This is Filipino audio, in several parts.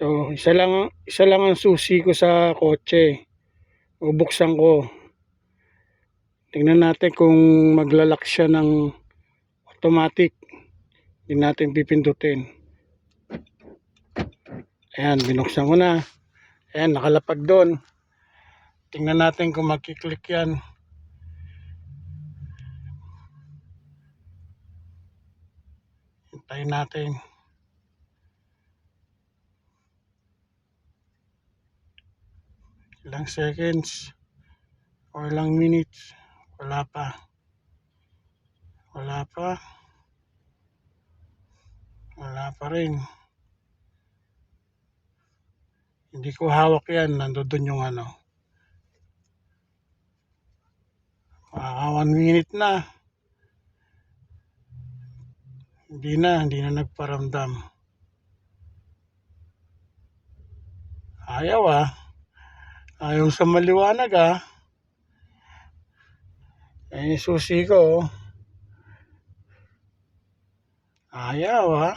So, isa lang ang susi ko sa kotse. Bubuksan ko. Tingnan natin kung maglalak siya ng automatic. Hindi natin pipindutin. Ayan, binuksan ko na. Ayan, nakalapag doon. Tingnan natin kung magkiklik yan. Hintayin natin. Ilang seconds o ilang minutes. Wala pa. Wala pa. Wala pa rin. Hindi ko hawak yan. Nandoon yung ano. 1 minute na. Hindi na nagparamdam. Ayaw Ayaw sa maliwanag Eh, susi ko. Ayaw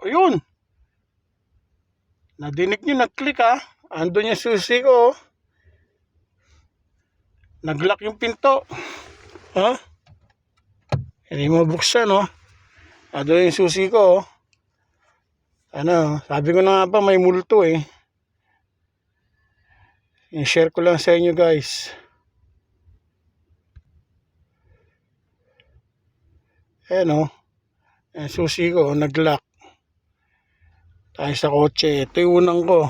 Ayun. Nadinig nyo, nag-click Andun yung susi ko. Nag-lock yung pinto. Hindi mabuksan Andun yung susi ko sabi ko na nga pa may multo I-share ko lang sa inyo guys. Ayan yung susi ko nag-lock tayo sa kotse. Ito yung unang ko.